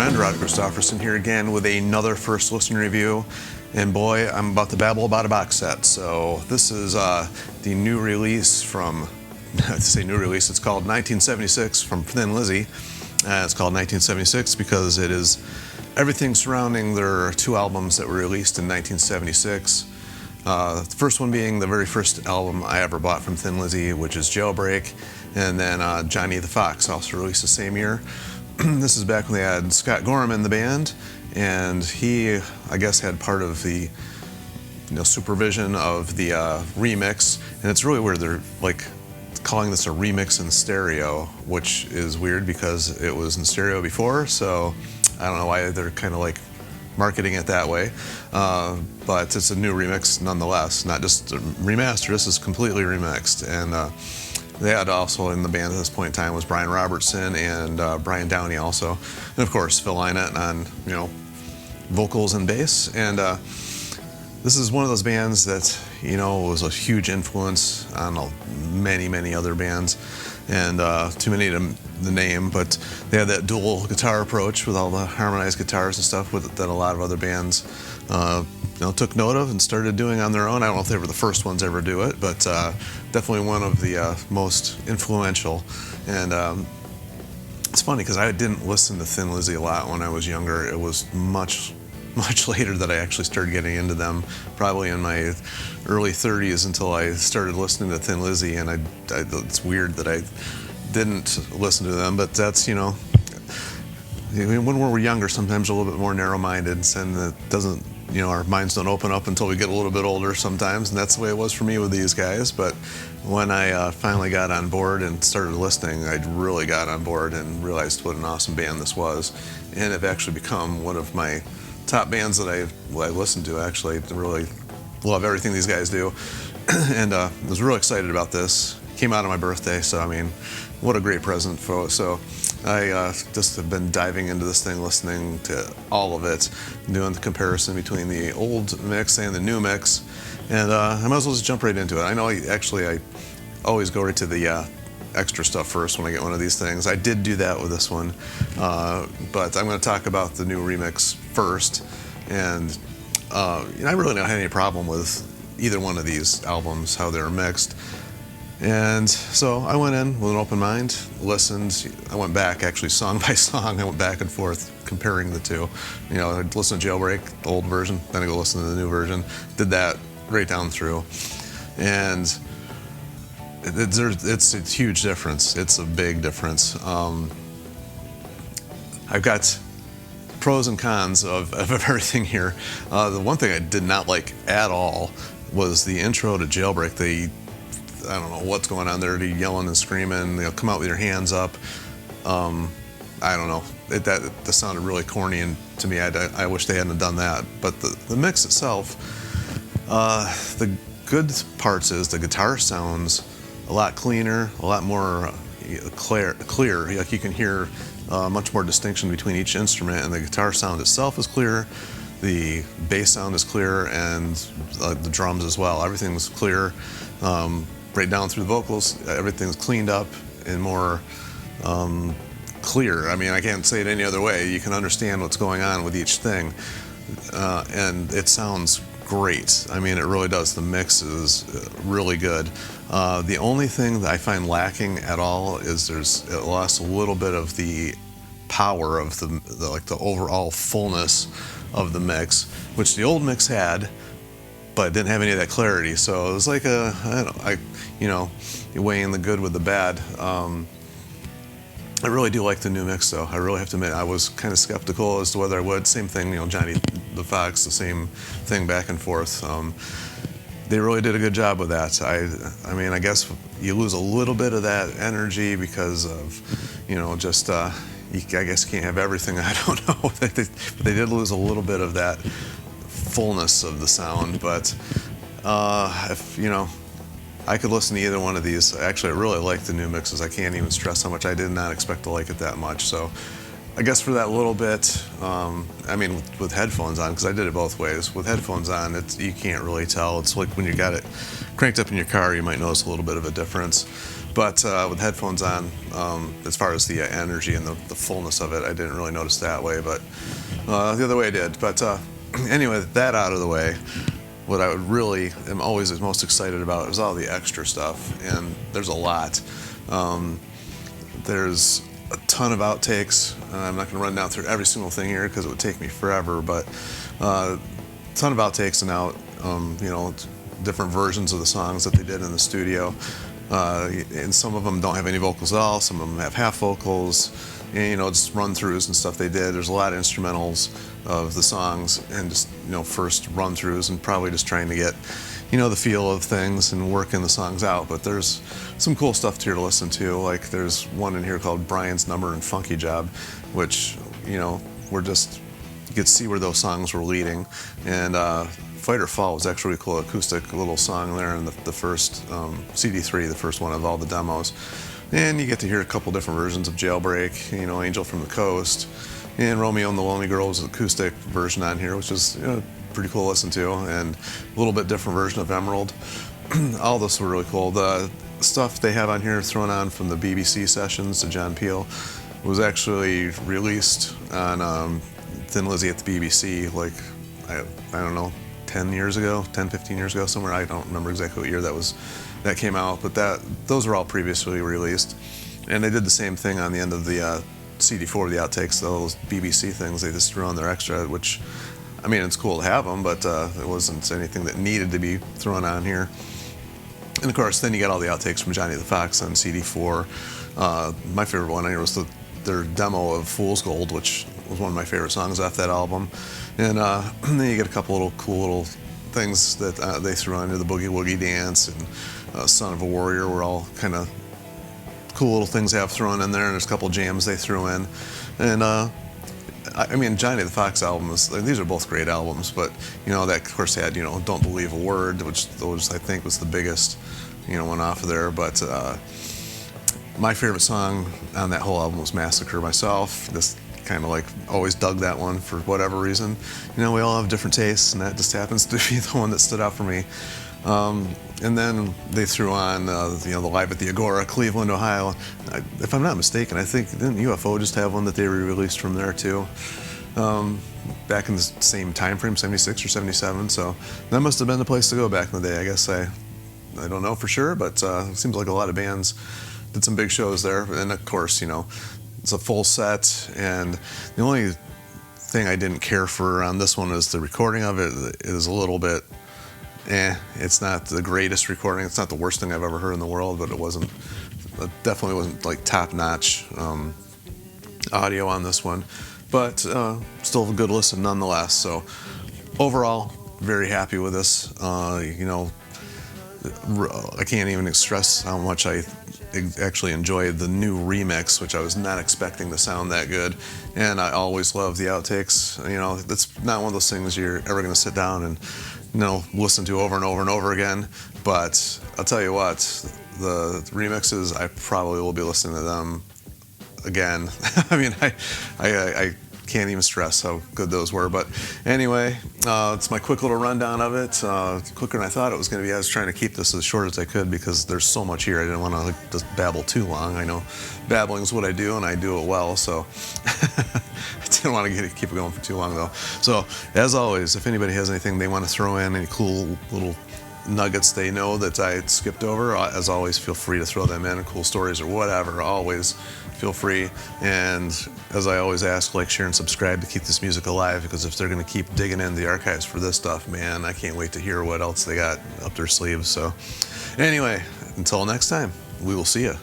friend, Rod Christofferson here again with another first listen review. And boy, I'm about to babble about a box set. So this is the new release from, to say new release, it's called 1976 from Thin Lizzy. It's called 1976 because it is everything surrounding their two albums that were released in 1976. The first one being the very first album I ever bought from Thin Lizzy, which is Jailbreak, and then Johnny the Fox, also released the same year. This is back when they had Scott Gorham in the band, and he, I guess, had part of the supervision of the remix. And it's really weird, they're like calling this a remix in stereo, which is weird because it was in stereo before, so I don't know why they're kind of like marketing it that way, but it's a new remix nonetheless, not just a remaster. This is completely remixed, and they had also in the band at this point in time was Brian Robertson and Brian Downey also, and of course Phil Lynott on vocals and bass. And this is one of those bands that was a huge influence on many other bands, and too many to the name, but they had that dual guitar approach with all the harmonized guitars and stuff that a lot of other bands took note of and started doing on their own. I don't know if they were the first ones ever do it, but definitely one of the most influential. And it's funny because I didn't listen to Thin Lizzy a lot when I was younger. It was much later that I actually started getting into them, probably in my early 30s, until I started listening to Thin Lizzy. And it's weird that I didn't listen to them, but that's, when we're younger, sometimes we're a little bit more narrow-minded, and it doesn't, our minds don't open up until we get a little bit older sometimes, and that's the way it was for me with these guys. But when I finally got on board and started listening, I really got on board and realized what an awesome band this was, and have actually become one of my top bands that I listen to. Actually, I really love everything these guys do, and I was really excited about this. Came out on my birthday, so I mean, what a great present for it. So I just have been diving into this thing, listening to all of it, doing the comparison between the old mix and the new mix, and I might as well just jump right into it. I know I always go right to the extra stuff first when I get one of these things. I did do that with this one, but I'm going to talk about the new remix first. And I really don't have any problem with either one of these albums, how they're mixed. And so I went in with an open mind, listened. I went back actually song by song. I went back and forth comparing the two. I'd listen to Jailbreak, the old version, then I go listen to the new version. Did that right down through. And it's a huge difference. It's a big difference. I've got pros and cons of everything here. The one thing I did not like at all was the intro to Jailbreak. I don't know what's going on there. They're yelling and screaming. They'll come out with your hands up. I don't know. That sounded really corny, and to me, I wish they hadn't done that. But the mix itself, the good parts is the guitar sounds a lot cleaner, a lot more clear. Like you can hear much more distinction between each instrument, and the guitar sound itself is clear. The bass sound is clear, and the drums as well. Everything's clear. Right down through the vocals, everything's cleaned up and more clear. I mean, I can't say it any other way. You can understand what's going on with each thing, and it sounds great. I mean, it really does. The mix is really good. The only thing that I find lacking at all is it lost a little bit of the power of the overall fullness of the mix, which the old mix had, but didn't have any of that clarity. So it was like you're weighing the good with the bad. I really do like the new mix, though. I really have to admit, I was kind of skeptical as to whether I would. Same thing, Johnny the Fox, the same thing back and forth. They really did a good job with that. I mean, I guess you lose a little bit of that energy because of, I guess you can't have everything. I don't know. But they did lose a little bit of that fullness of the sound. But if I could listen to either one of these. Actually, I really like the new mixes. I can't even stress how much I did not expect to like it that much. So I guess for that little bit, I mean, with headphones on, because I did it both ways. With headphones on, you can't really tell. It's like when you got it cranked up in your car, you might notice a little bit of a difference. But with headphones on, as far as the energy and the fullness of it, I didn't really notice that way. But the other way I did. But anyway, that out of the way, what I would really am always most excited about is all the extra stuff, and there's a lot. There's a ton of outtakes. I'm not going to run down through every single thing here because it would take me forever, but a ton of outtakes and different versions of the songs that they did in the studio. And some of them don't have any vocals at all, some of them have half vocals, and just run-throughs and stuff they did. There's a lot of instrumentals of the songs and just first run-throughs and probably just trying to get the feel of things and working the songs out. But there's some cool stuff here to listen to. Like there's one in here called Brian's Number and Funky Job, which we're just, you could see where those songs were leading. And Fight or Fall was actually a cool acoustic little song there in the first CD3, the first one of all the demos. And you get to hear a couple different versions of Jailbreak, Angel from the Coast, and Romeo and the Lonely Girl was an acoustic version on here, which is pretty cool to listen to, and a little bit different version of Emerald. All this were really cool. The stuff they have on here thrown on from the BBC sessions to John Peel was actually released on Thin Lizzy at the BBC, like, I don't know, 10 years ago, 10, 15 years ago, somewhere. I don't remember exactly what year that came out, but those were all previously released. And they did the same thing on the end of the CD4, the outtakes, those BBC things, they just threw on their extra, which, I mean, it's cool to have them, but it wasn't anything that needed to be thrown on here. And of course, then you got all the outtakes from Johnny the Fox on CD4. My favorite one here was their demo of Fool's Gold, which was one of my favorite songs off that album. And then you get a couple little cool little things that they threw on here, the Boogie Woogie Dance and Son of a Warrior were all kind of cool little things they have thrown in there, and there's a couple jams they threw in. And I mean, Johnny the Fox albums, these are both great albums, but that of course had Don't Believe a Word, which I think was the biggest one off of there. But my favorite song on that whole album was Massacre myself. Just kind of like always dug that one for whatever reason. We all have different tastes, and that just happens to be the one that stood out for me. And then they threw on the Live at the Agora, Cleveland, Ohio. If I'm not mistaken, I think didn't UFO just have one that they re-released from there too, back in the same time frame, 76 or 77. So that must have been the place to go back in the day. I guess I don't know for sure, but it seems like a lot of bands did some big shows there. And of course, it's a full set. And the only thing I didn't care for on this one is the recording of it is a little bit. It's not the greatest recording. It's not the worst thing I've ever heard in the world, but it definitely wasn't like top-notch audio on this one. But still a good listen nonetheless. So overall, very happy with this. I can't even stress how much I actually enjoyed the new remix, which I was not expecting to sound that good. And I always love the outtakes. That's not one of those things you're ever going to sit down and listen to over and over and over again. But I'll tell you what, the remixes, I probably will be listening to them again. I mean, I can't even stress how good those were. But anyway, it's my quick little rundown of it. Quicker than I thought it was going to be. I was trying to keep this as short as I could because there's so much here. I didn't want to just babble too long. I know babbling is what I do, and I do it well, so I didn't want to keep it going for too long, though. So, as always, if anybody has anything they want to throw in, any cool little nuggets they know that I skipped over, as always, feel free to throw them in, cool stories or whatever. Always feel free. And as I always ask, like, share, and subscribe to keep this music alive, because if they're going to keep digging in the archives for this stuff, man, I can't wait to hear what else they got up their sleeves. So, anyway, until next time, we will see you.